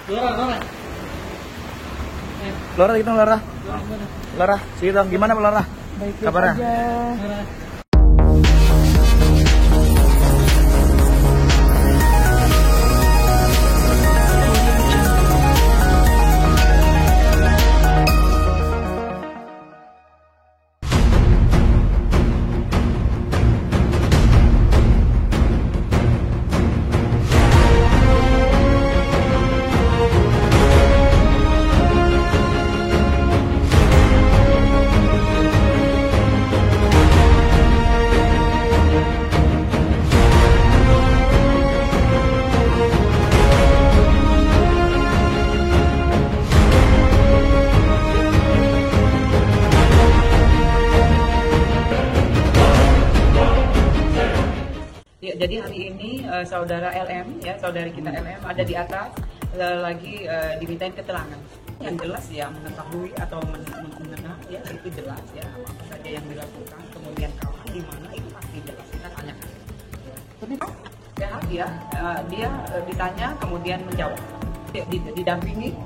Lora gitu, Lora. Lora, sih dong. Gimana Lora? Baik Kabarnya? aja. Jadi hari ini saudara LM, ya saudari kita LM ada di atas lagi dimintain keterangan. Yang jelas ya mengetahui atau mengenal ya itu jelas ya apa saja yang dilakukan, kemudian kapan di mana itu pasti jelas kita tanyakan. Tapi sehat ya, dia ditanya kemudian menjawab.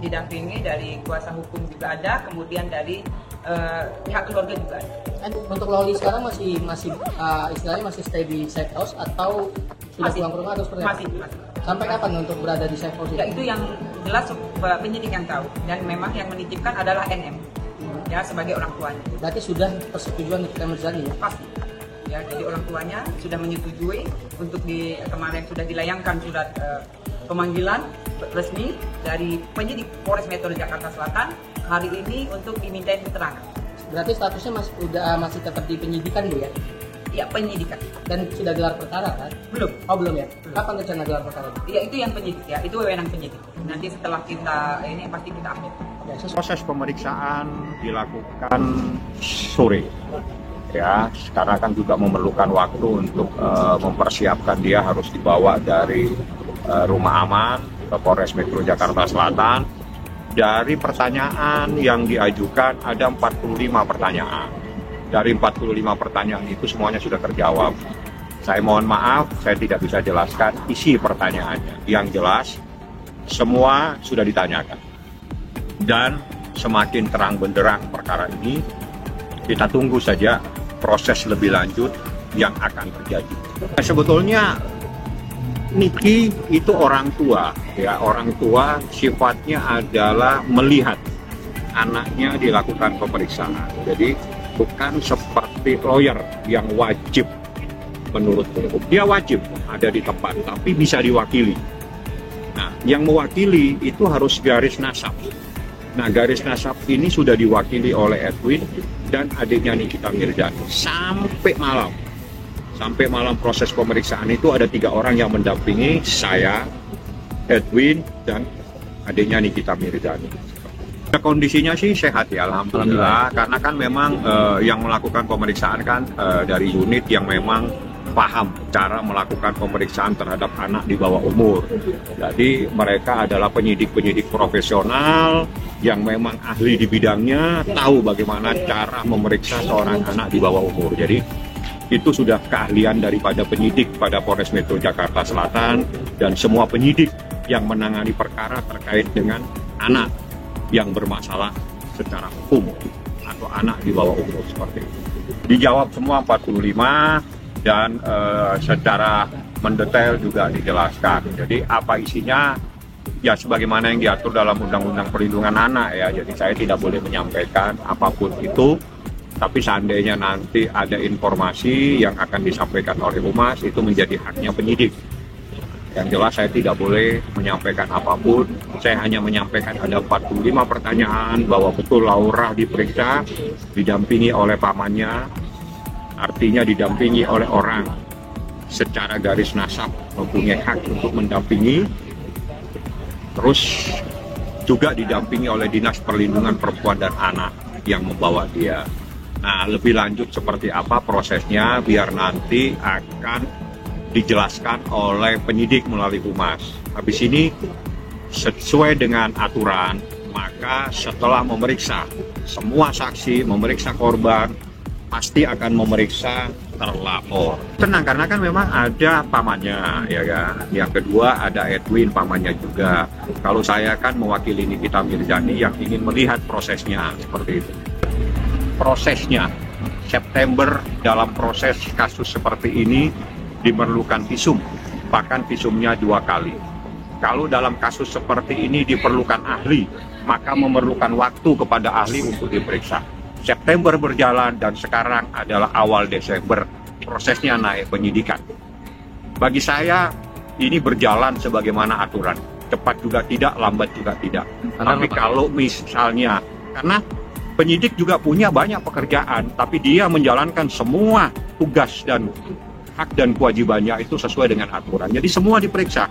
Didampingi dari kuasa hukum juga ada, kemudian dari pihak keluarga juga ada. Untuk Loli sekarang masih istilahnya masih stay di safe house atau sudah pulang ke rumah atau seperti apa? Masih. Sampai kapan untuk berada di safe house? Ya itu yang jelas penyidik yang tahu, dan memang yang menitipkan adalah NM ya sebagai orang tuanya. Berarti sudah persetujuan Nikita Mirzani ya? Pasti. Ya, jadi orang tuanya sudah menyetujui untuk kemarin sudah dilayangkan surat pemanggilan resmi dari penyidik Polres Metro Jakarta Selatan hari ini untuk dimintain keterangan. Berarti statusnya masih tetap di penyidikan Bu ya? Ya, penyidikan. Dan sudah gelar perkara kan? Belum. Oh belum ya? Kapan rencana gelar perkara? Ya itu yang penyidik ya, itu wewenang penyidik. Nanti setelah kita ini pasti kita update. Ya, proses pemeriksaan dilakukan sore. Ya, karena kan juga memerlukan waktu untuk mempersiapkan dia harus dibawa dari rumah aman ke Polres Metro Jakarta Selatan. Dari pertanyaan yang diajukan ada 45 pertanyaan. Dari 45 pertanyaan itu semuanya sudah terjawab. Saya mohon maaf, saya tidak bisa jelaskan isi pertanyaannya. Yang jelas, semua sudah ditanyakan. Dan semakin terang benderang perkara ini, kita tunggu saja proses lebih lanjut yang akan terjadi. Sebetulnya Niki itu orang tua, ya orang tua sifatnya adalah melihat anaknya dilakukan pemeriksaan. Jadi bukan seperti lawyer yang wajib menurut hukum. Dia wajib ada di tempat, tapi bisa diwakili. Nah, yang mewakili itu harus garis nasab. Nah, garis nasab ini sudah diwakili oleh Edwin dan adiknya Nikita Mirzani sampai malam. Sampai malam proses pemeriksaan itu ada 3 orang yang mendampingi saya, Edwin, dan adiknya Nikita Mirzani. Kondisinya sih sehat ya, alhamdulillah. Karena kan memang yang melakukan pemeriksaan kan dari unit yang memang paham cara melakukan pemeriksaan terhadap anak di bawah umur. Jadi mereka adalah penyidik-penyidik profesional yang memang ahli di bidangnya, tahu bagaimana cara memeriksa seorang anak di bawah umur. Jadi itu sudah keahlian daripada penyidik pada Polres Metro Jakarta Selatan dan semua penyidik yang menangani perkara terkait dengan anak yang bermasalah secara hukum atau anak di bawah umur seperti itu. Dijawab semua 45 dan secara mendetail juga dijelaskan. Jadi apa isinya ya sebagaimana yang diatur dalam Undang-Undang Perlindungan Anak ya. Jadi saya tidak boleh menyampaikan apapun itu. Tapi seandainya nanti ada informasi yang akan disampaikan oleh Humas, itu menjadi haknya penyidik. Yang jelas saya tidak boleh menyampaikan apapun, saya hanya menyampaikan ada 45 pertanyaan bahwa betul Laura diperiksa, didampingi oleh pamannya, artinya didampingi oleh orang secara garis nasab, mempunyai hak untuk mendampingi, terus juga didampingi oleh Dinas Perlindungan Perempuan dan Anak yang membawa dia. Nah, lebih lanjut seperti apa prosesnya biar nanti akan dijelaskan oleh penyidik melalui Humas. Habis ini sesuai dengan aturan, maka setelah memeriksa semua saksi, memeriksa korban, pasti akan memeriksa terlapor. Tenang, karena kan memang ada pamannya, ya kan. Yang kedua ada Edwin, pamannya juga. Kalau saya kan mewakili Nikita Mirzani yang ingin melihat prosesnya seperti itu. Prosesnya September dalam proses kasus seperti ini diperlukan visum, bahkan visumnya 2 kali. Kalau dalam kasus seperti ini diperlukan ahli, maka memerlukan waktu kepada ahli untuk diperiksa. September berjalan dan sekarang adalah awal Desember, prosesnya naik penyidikan. Bagi saya ini berjalan sebagaimana aturan, cepat juga tidak, lambat juga tidak. Tapi kalau misalnya, karena penyidik juga punya banyak pekerjaan, tapi dia menjalankan semua tugas dan hak dan kewajibannya itu sesuai dengan aturan. Jadi semua diperiksa.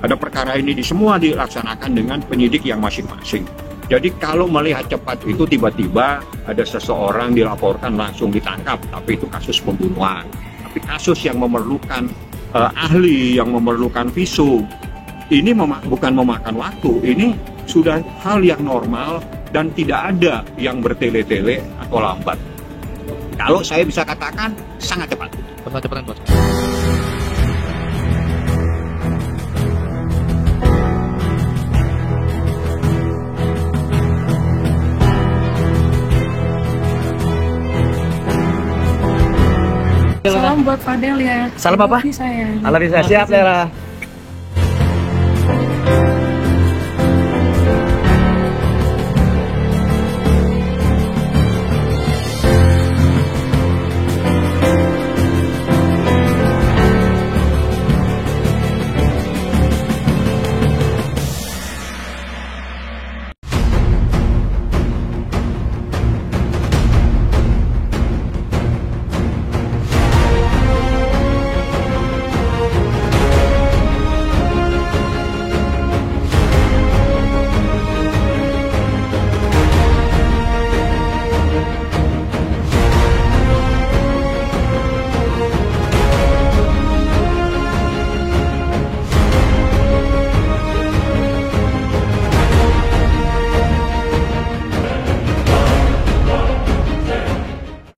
Ada perkara ini semua dilaksanakan dengan penyidik yang masing-masing. Jadi kalau melihat cepat itu tiba-tiba ada seseorang dilaporkan langsung ditangkap, tapi itu kasus pembunuhan. Tapi kasus yang memerlukan ahli, yang memerlukan visum, ini bukan memakan waktu, ini sudah hal yang normal dan tidak ada yang bertele-tele atau lambat. Kalau saya bisa katakan sangat cepat. Cepat-cepatan, Bos. Salam buat Fadel ya. Salam apa? Saya. Alarisa, siap Lera.